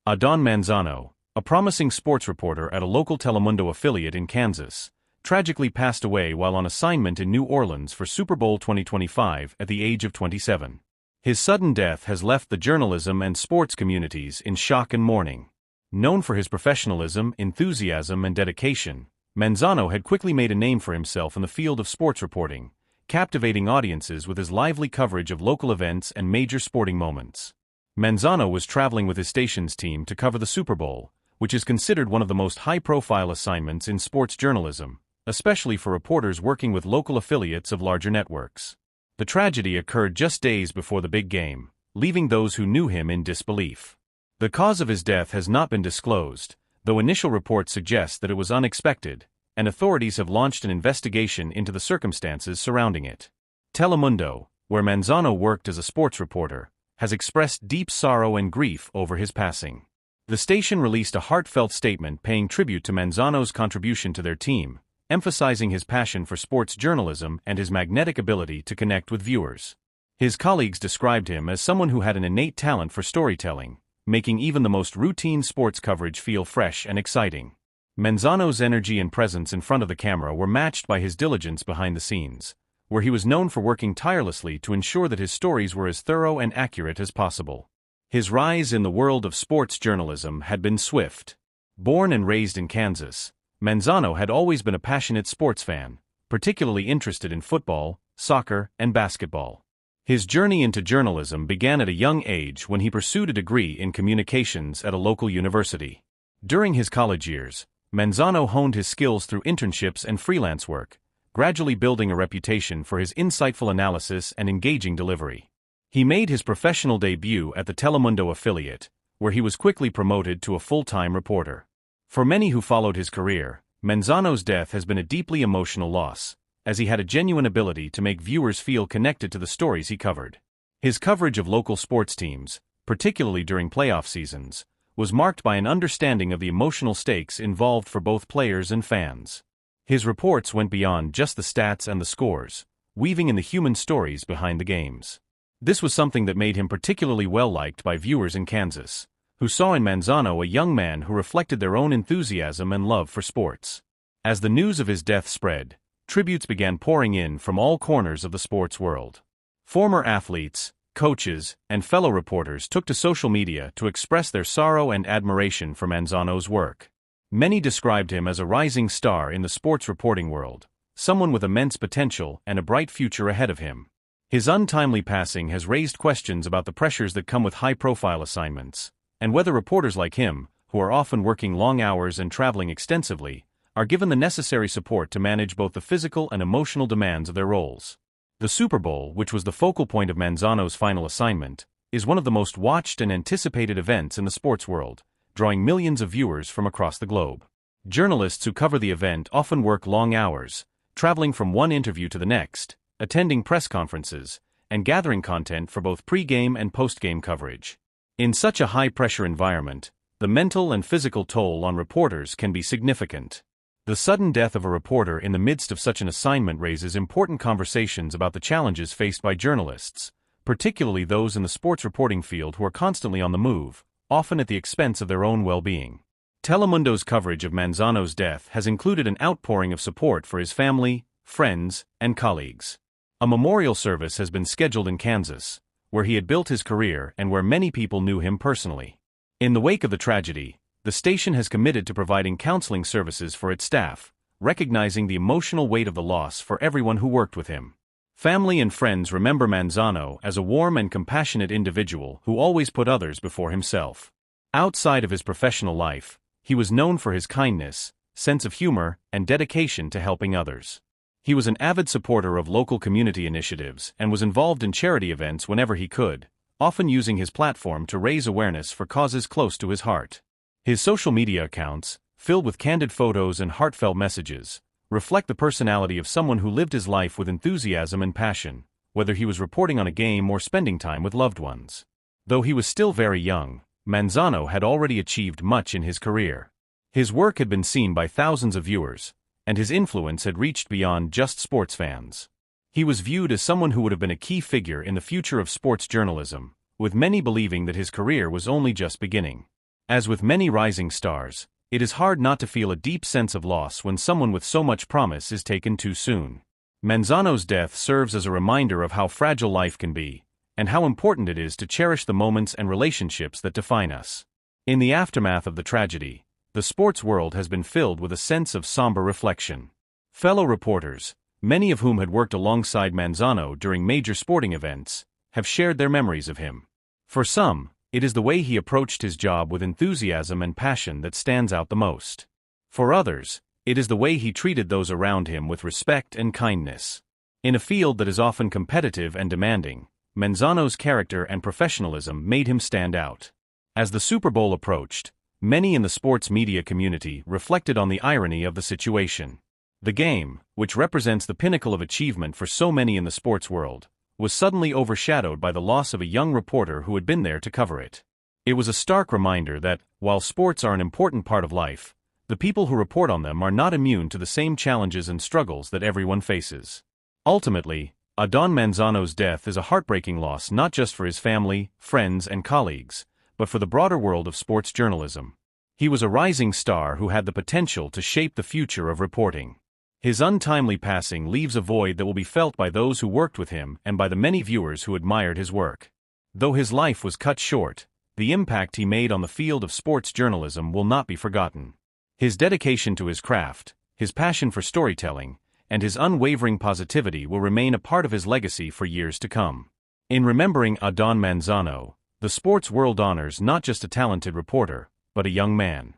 Adan Manzano, a promising sports reporter at a local Telemundo affiliate in Kansas, tragically passed away while on assignment in New Orleans for Super Bowl 2025 at the age of 27. His sudden death has left the journalism and sports communities in shock and mourning. Known for his professionalism, enthusiasm, and dedication, Manzano had quickly made a name for himself in the field of sports reporting, captivating audiences with his lively coverage of local events and major sporting moments. Manzano was traveling with his station's team to cover the Super Bowl, which is considered one of the most high-profile assignments in sports journalism, especially for reporters working with local affiliates of larger networks. The tragedy occurred just days before the big game, leaving those who knew him in disbelief. The cause of his death has not been disclosed, though initial reports suggest that it was unexpected, and authorities have launched an investigation into the circumstances surrounding it. Telemundo, where Manzano worked as a sports reporter, has expressed deep sorrow and grief over his passing. The station released a heartfelt statement paying tribute to Manzano's contribution to their team, emphasizing his passion for sports journalism and his magnetic ability to connect with viewers. His colleagues described him as someone who had an innate talent for storytelling, making even the most routine sports coverage feel fresh and exciting. Manzano's energy and presence in front of the camera were matched by his diligence behind the scenes, where he was known for working tirelessly to ensure that his stories were as thorough and accurate as possible. His rise in the world of sports journalism had been swift. Born and raised in Kansas, Manzano had always been a passionate sports fan, particularly interested in football, soccer, and basketball. His journey into journalism began at a young age when he pursued a degree in communications at a local university. During his college years, Manzano honed his skills through internships and freelance work, gradually building a reputation for his insightful analysis and engaging delivery. He made his professional debut at the Telemundo affiliate, where he was quickly promoted to a full-time reporter. For many who followed his career, Manzano's death has been a deeply emotional loss, as he had a genuine ability to make viewers feel connected to the stories he covered. His coverage of local sports teams, particularly during playoff seasons, was marked by an understanding of the emotional stakes involved for both players and fans. His reports went beyond just the stats and the scores, weaving in the human stories behind the games. This was something that made him particularly well-liked by viewers in Kansas, who saw in Manzano a young man who reflected their own enthusiasm and love for sports. As the news of his death spread, tributes began pouring in from all corners of the sports world. Former athletes, coaches, and fellow reporters took to social media to express their sorrow and admiration for Manzano's work. Many described him as a rising star in the sports reporting world, someone with immense potential and a bright future ahead of him. His untimely passing has raised questions about the pressures that come with high-profile assignments, and whether reporters like him, who are often working long hours and traveling extensively, are given the necessary support to manage both the physical and emotional demands of their roles. The Super Bowl, which was the focal point of Manzano's final assignment, is one of the most watched and anticipated events in the sports world, drawing millions of viewers from across the globe. Journalists who cover the event often work long hours, traveling from one interview to the next, attending press conferences, and gathering content for both pre-game and post-game coverage. In such a high-pressure environment, the mental and physical toll on reporters can be significant. The sudden death of a reporter in the midst of such an assignment raises important conversations about the challenges faced by journalists, particularly those in the sports reporting field who are constantly on the move, often at the expense of their own well-being. Telemundo's coverage of Manzano's death has included an outpouring of support for his family, friends, and colleagues. A memorial service has been scheduled in Kansas, where he had built his career and where many people knew him personally. In the wake of the tragedy, the station has committed to providing counseling services for its staff, recognizing the emotional weight of the loss for everyone who worked with him. Family and friends remember Manzano as a warm and compassionate individual who always put others before himself. Outside of his professional life, he was known for his kindness, sense of humor, and dedication to helping others. He was an avid supporter of local community initiatives and was involved in charity events whenever he could, often using his platform to raise awareness for causes close to his heart. His social media accounts, filled with candid photos and heartfelt messages, reflect the personality of someone who lived his life with enthusiasm and passion, whether he was reporting on a game or spending time with loved ones. Though he was still very young, Manzano had already achieved much in his career. His work had been seen by thousands of viewers, and his influence had reached beyond just sports fans. He was viewed as someone who would have been a key figure in the future of sports journalism, with many believing that his career was only just beginning. As with many rising stars, it is hard not to feel a deep sense of loss when someone with so much promise is taken too soon. Manzano's death serves as a reminder of how fragile life can be, and how important it is to cherish the moments and relationships that define us. In the aftermath of the tragedy, the sports world has been filled with a sense of somber reflection. Fellow reporters, many of whom had worked alongside Manzano during major sporting events, have shared their memories of him. For some, it is the way he approached his job with enthusiasm and passion that stands out the most. For others, it is the way he treated those around him with respect and kindness. In a field that is often competitive and demanding, Manzano's character and professionalism made him stand out. As the Super Bowl approached, many in the sports media community reflected on the irony of the situation. The game, which represents the pinnacle of achievement for so many in the sports world, was suddenly overshadowed by the loss of a young reporter who had been there to cover it. It was a stark reminder that, while sports are an important part of life, the people who report on them are not immune to the same challenges and struggles that everyone faces. Ultimately, Adan Manzano's death is a heartbreaking loss not just for his family, friends, and colleagues, but for the broader world of sports journalism. He was a rising star who had the potential to shape the future of reporting. His untimely passing leaves a void that will be felt by those who worked with him and by the many viewers who admired his work. Though his life was cut short, the impact he made on the field of sports journalism will not be forgotten. His dedication to his craft, his passion for storytelling, and his unwavering positivity will remain a part of his legacy for years to come. In remembering Adan Manzano, the sports world honors not just a talented reporter, but a young man.